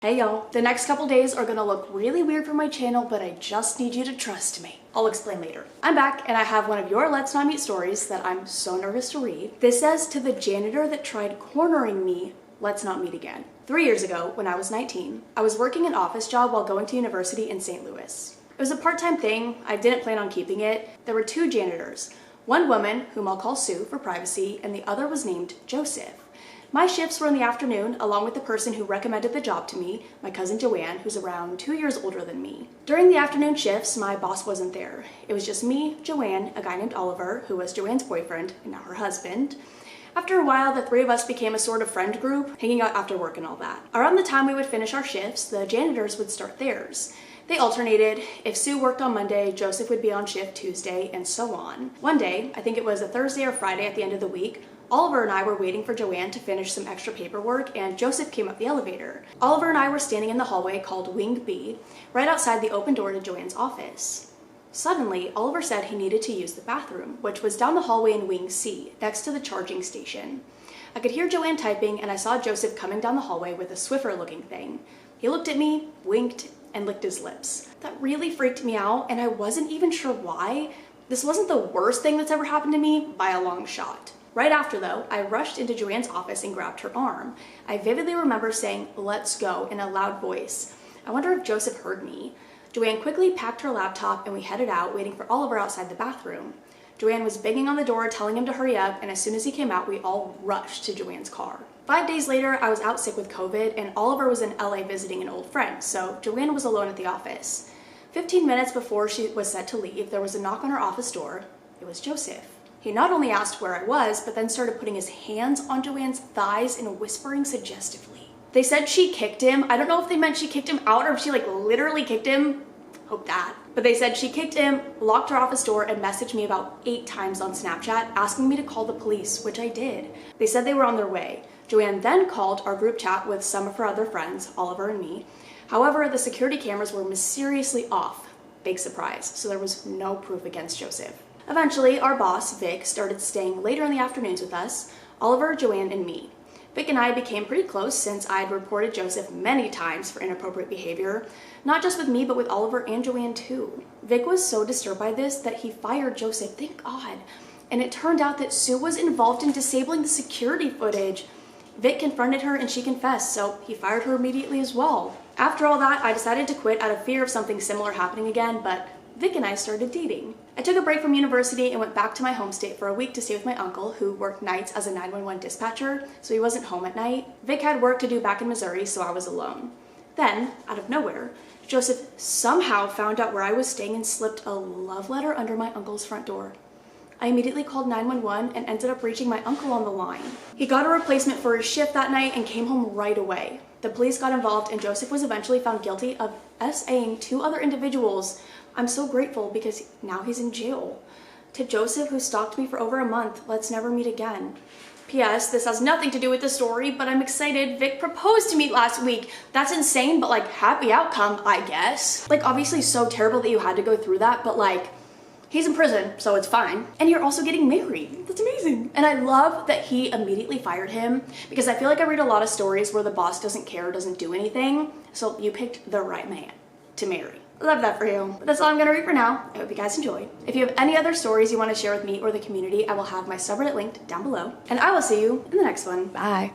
Hey y'all, the next couple days are gonna look really weird for my channel, but I just need you to trust me. I'll explain later. I'm back and I have one of your Let's Not Meet stories that I'm so nervous to read. This says, to the janitor that tried cornering me, let's not meet again. 3 years ago, when I was 19, I was working an office job while going to university in St. Louis. It was a part-time thing, I didn't plan on keeping it. There were 2 janitors, one woman, whom I'll call Sue for privacy, and the other was named Joseph. My shifts were in the afternoon, along with the person who recommended the job to me, my cousin Joanne, who's around 2 years older than me. During the afternoon shifts, my boss wasn't there. It was just me, Joanne, a guy named Oliver, who was Joanne's boyfriend, and now her husband. After a while, the 3 of us became a sort of friend group, hanging out after work and all that. Around the time we would finish our shifts, the janitors would start theirs. They alternated. If Sue worked on Monday, Joseph would be on shift Tuesday, and so on. One day, I think it was a Thursday or Friday at the end of the week, Oliver and I were waiting for Joanne to finish some extra paperwork, and Joseph came up the elevator. Oliver and I were standing in the hallway called Wing B, right outside the open door to Joanne's office. Suddenly, Oliver said he needed to use the bathroom, which was down the hallway in Wing C, next to the charging station. I could hear Joanne typing, and I saw Joseph coming down the hallway with a Swiffer-looking thing. He looked at me, winked, and licked his lips. That really freaked me out, and I wasn't even sure why. This wasn't the worst thing that's ever happened to me by a long shot. Right after, though, I rushed into Joanne's office and grabbed her arm. I vividly remember saying, "Let's go," in a loud voice. I wonder if Joseph heard me. Joanne quickly packed her laptop and we headed out, waiting for Oliver outside the bathroom. Joanne was banging on the door, telling him to hurry up, and as soon as he came out, we all rushed to Joanne's car. 5 days later, I was out sick with COVID, and Oliver was in LA visiting an old friend, so Joanne was alone at the office. 15 minutes before she was set to leave, there was a knock on her office door. It was Joseph. He not only asked where I was, but then started putting his hands on Joanne's thighs and whispering suggestively. They said she kicked him. I don't know if they meant she kicked him out or if she literally kicked him. Hope that. But they said she kicked him, locked her office door, and messaged me about 8 times on Snapchat asking me to call the police, which I did. They said they were on their way. Joanne then called our group chat with some of her other friends, Oliver and me. However, the security cameras were mysteriously off. Big surprise, so there was no proof against Joseph. Eventually, our boss, Vic, started staying later in the afternoons with us, Oliver, Joanne, and me. Vic and I became pretty close since I had reported Joseph many times for inappropriate behavior, not just with me, but with Oliver and Joanne too. Vic was so disturbed by this that he fired Joseph, thank God. And it turned out that Sue was involved in disabling the security footage. Vic confronted her and she confessed, so he fired her immediately as well. After all that, I decided to quit out of fear of something similar happening again, but Vic and I started dating. I took a break from university and went back to my home state for a week to stay with my uncle, who worked nights as a 911 dispatcher, so he wasn't home at night. Vic had work to do back in Missouri, so I was alone. Then, out of nowhere, Joseph somehow found out where I was staying and slipped a love letter under my uncle's front door. I immediately called 911 and ended up reaching my uncle on the line. He got a replacement for his shift that night and came home right away. The police got involved and Joseph was eventually found guilty of SAing 2 other individuals. I'm so grateful because now he's in jail. To Joseph, who stalked me for over a month, let's never meet again. P.S. This has nothing to do with the story, but I'm excited. Vic proposed to me last week. That's insane, but happy outcome, I guess. Obviously so terrible that you had to go through that, but he's in prison, so it's fine. And you're also getting married. That's amazing. And I love that he immediately fired him because I feel like I read a lot of stories where the boss doesn't care, doesn't do anything. So you picked the right man to marry. Love that for you. But that's all I'm gonna read for now. I hope you guys enjoyed. If you have any other stories you want to share with me or the community, I will have my subreddit linked down below. And I will see you in the next one. Bye.